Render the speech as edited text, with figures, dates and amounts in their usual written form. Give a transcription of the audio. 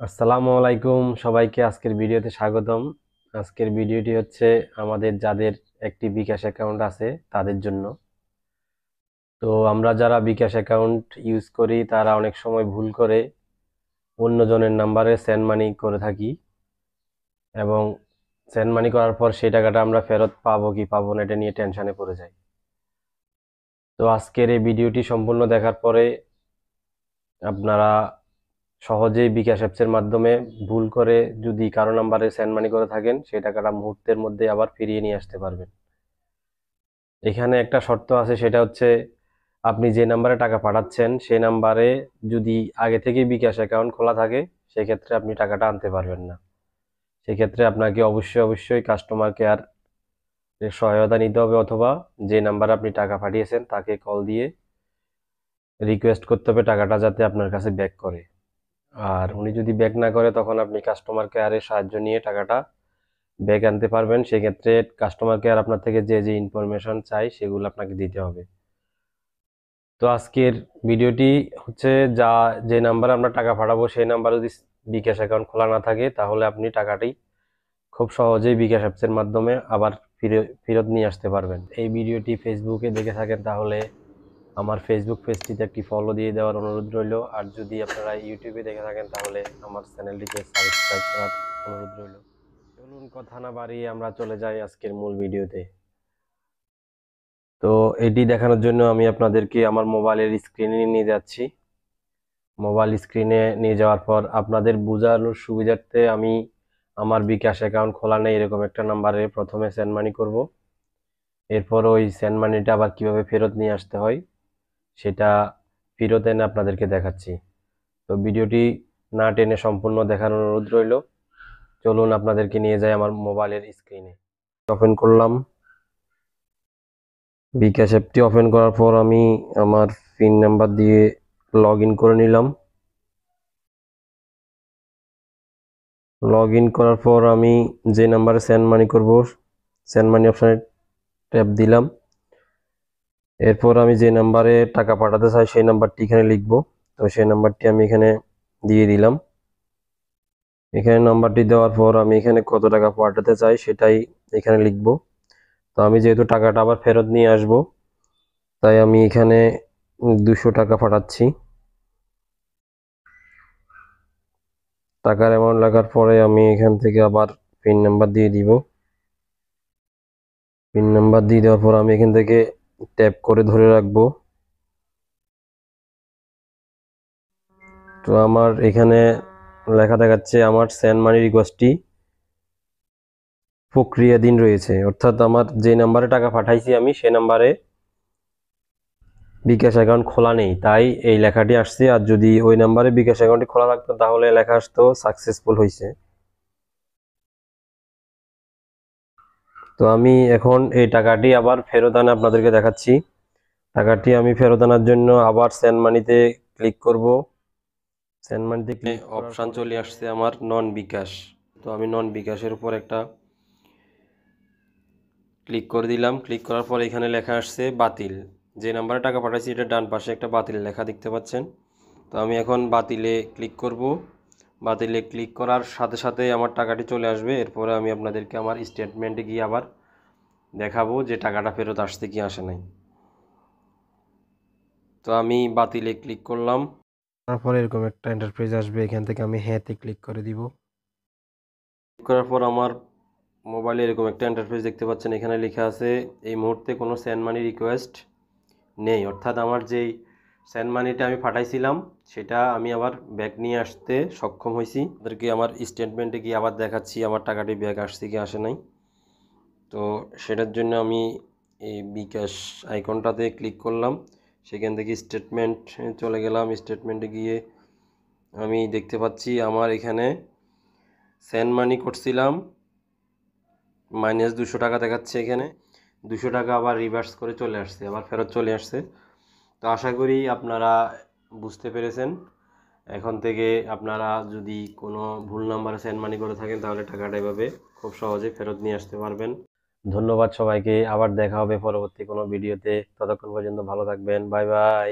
আসসালামু আলাইকুম সবাইকে আজকের ভিডিওতে স্বাগতম। আজকের ভিডিওটি হচ্ছে আমাদের যাদের একটি বিকাশ অ্যাকাউন্ট আছে তাদের জন্য। তো আমরা যারা বিকাশ অ্যাকাউন্ট ইউজ করি তারা অনেক সময় ভুল করে অন্যজনের নাম্বারে সেন্ড মানি করে থাকি এবং সেন্ড মানি করার পর সেই টাকাটা আমরা ফেরত পাবো কি পাবো না এটা নিয়ে টেনশনে পড়ে যাই। তো আজকের এই ভিডিওটি সম্পূর্ণ দেখার পরে আপনারা সহজেই বিকাশ অ্যাপসের মাধ্যমে ভুল করে যদি কারো নাম্বারে সেন্ড মানি করে থাকেন সেই টাকাটা মুহূর্তের মধ্যে আবার ফিরিয়ে নিয়ে আসতে পারবেন। এখানে একটা শর্ত আছে, সেটা হচ্ছে আপনি যে নাম্বারে টাকা পাঠাচ্ছেন সেই নাম্বারে যদি আগে থেকে বিকাশ অ্যাকাউন্ট খোলা থাকে সেক্ষেত্রে আপনি টাকাটা আনতে পারবেন না। সেক্ষেত্রে আপনাকে অবশ্যই কাস্টমার কেয়ার এর সহায়তা নিতে হবে, অথবা যে নাম্বারে আপনি টাকা পাঠিয়েছেন তাকে কল দিয়ে রিকোয়েস্ট করতে হবে টাকাটা যাতে আপনার কাছে ব্যাক করে। আর উনি যদি ব্যাক না করে তখন আপনি কাস্টমার কেয়ারের সাহায্য নিয়ে টাকাটা ব্যাক আনতে পারবেন। সেক্ষেত্রে কাস্টমার কেয়ার আপনার থেকে যে যে ইনফরমেশন চাই সেগুলো আপনাকে দিতে হবে। তো আজকের ভিডিওটি হচ্ছে যে নাম্বারে আমরা টাকা পাঠাবো সেই নাম্বারে যদি বিকাশ অ্যাকাউন্ট খোলা না থাকে তাহলে আপনি টাকাটি খুব সহজেই বিকাশ অ্যাপসের মাধ্যমে আবার ফেরত নিয়ে আসতে পারবেন। এই ভিডিওটি ফেসবুকে দেখে থাকেন তাহলে আমার ফেসবুক পেজটিতে একটি ফলো দিয়ে দেওয়ার অনুরোধ রইল। আর যদি আপনারা ইউটিউবে দেখে থাকেন তাহলে আমার চ্যানেলটিকে সাবস্ক্রাইব করার অনুরোধ রইল। চলুন কথা না বাড়িয়ে আমরা চলে যাই আজকের মূল ভিডিওতে। তো এটি দেখানোর জন্য আমি আপনাদেরকে আমার মোবাইলের স্ক্রিনে নিয়ে যাচ্ছি। মোবাইল স্ক্রিনে নিয়ে যাওয়ার পর আপনাদের বোঝানোর সুবিধার্থে আমি আমার বিকাশ অ্যাকাউন্ট খোলা নেই এরকম একটা নাম্বারে প্রথমে সেন্ড মানি করব। এরপর ওই সেন্ড মানিটা আবার কিভাবে ফেরত নিয়ে আসতে হয় সেটা ফেরত এনে আপনাদেরকে দেখাচ্ছি। তো ভিডিওটি না টেনে সম্পূর্ণ দেখানোর অনুরোধ রইল। চলুন আপনাদেরকে নিয়ে যাই আমার মোবাইলের স্ক্রিনে। ওপেন করলাম বিকাশ অ্যাপটি। ওপেন করার পর আমি আমার পিন নাম্বার দিয়ে লগ ইন করে নিলাম। লগ ইন করার পর আমি যে নাম্বারে সেন্ড মানি করব সেন্ড মানি অপশানে ট্যাপ দিলাম। এরপর আমি যে নাম্বারে টাকা পাঠাতে চাই সেই নাম্বারটি এখানে লিখব। তো সেই নাম্বারটি আমি এখানে দিয়ে দিলাম। এখানে নাম্বারটি দেওয়ার পর আমি এখানে কত টাকা পাঠাতে চাই সেটাই এখানে লিখব। তো আমি যেহেতু টাকাটা আবার ফেরত নিয়ে আসব তাই আমি এখানে 200 টাকা পাঠাচ্ছি। টাকার অ্যামাউন্ট লেখার পরে আমি এখান থেকে আবার পিন নাম্বার দিয়ে দিব। পিন নাম্বার দিয়ে দেওয়ার পর আমি এখান থেকে ট্যাপ করে ধরে রাখবো। তো আমার এখানে লেখা দেখাচ্ছে আমার সেন্ড মানি রিকোয়েস্টটি প্রক্রিয়াধীন রয়েছে, অর্থাৎ আমার যে নাম্বারে টাকা পাঠাইছি আমি সেই নাম্বারে বিকাশ অ্যাকাউন্ট খোলা নেই, তাই এই লেখাটি আসছে। আর যদি ওই নাম্বারে বিকাশ অ্যাকাউন্টটি খোলা থাকতো তাহলে লেখা আসতো সাকসেসফুল হয়েছে। তো আমি এখন এই টাকাটি আবার ফেরত আনা আপনাদেরকে দেখাচ্ছি। টাকাটি আমি ফেরত আনার জন্য আবার সেন্ড মানিতে ক্লিক করব। সেন্ড মানিতে ক্লিক অপশান চলে আসছে আমার নন বিকাশ। তো আমি নন বিকাশের উপর একটা ক্লিক করে দিলাম। ক্লিক করার পর এখানে লেখা আসছে বাতিল। যে নাম্বারে টাকা পাঠাইছি এটা ডান পাশে একটা বাতিল লেখা দেখতে পাচ্ছেন। তো আমি এখন বাতিলে ক্লিক করব। বাতিলে ক্লিক করার সাথে সাথে আমার টাকাটি চলে আসবে। এরপরে আমি আপনাদেরকে আমার স্টেটমেন্টে গিয়ে আবার দেখাবো যে টাকাটা ফেরত আসছে কি আসে নাই। তো আমি বাতিলে ক্লিক করলাম। তারপরে এরকম একটা ইন্টারফেস আসবে, এখান থেকে আমি হ্যাঁতে ক্লিক করে দিব। ক্লিক করার পর আমার মোবাইলে এরকম একটা ইন্টারফেস দেখতে পাচ্ছেন। এখানে লেখা আছে এই মুহূর্তে কোনো সেন্ড মানি রিকোয়েস্ট নেই, অর্থাৎ আমার যেই সেন্ড মানিটা আমি পাঠাইছিলাম সেটা আমি আবার ব্যাক নিয়ে আসতে সক্ষম হয়েছি। ওদেরকে আমার স্টেটমেন্টে গিয়ে আবার দেখাচ্ছি আমার টাকাটি ব্যাক আসছে কি আসে নাই। তো সেটার জন্য আমি এই বিকাশ আইকনটাতে ক্লিক করলাম। সেখান থেকে স্টেটমেন্ট চলে গেলাম। স্টেটমেন্টে গিয়ে আমি দেখতে পাচ্ছি আমার এখানে সেন্ড মানি করছিলাম -200 টাকা দেখাচ্ছে। এখানে 200 টাকা আবার রিভার্স করে চলে আসছে, আবার ফেরত চলে আসছে। তো আশা করি আপনারা বুঝতে পেরেছেন। এখন থেকে আপনারা যদি কোনো ভুল নাম্বারে সেন্ড মানি করে থাকেন তাহলে টাকাটা এভাবে খুব সহজে ফেরত নিয়ে আসতে পারবেন। ধন্যবাদ সবাইকে। আবার দেখা হবে পরবর্তী কোনো ভিডিওতে। ততক্ষণ পর্যন্ত ভালো থাকবেন। Bye bye.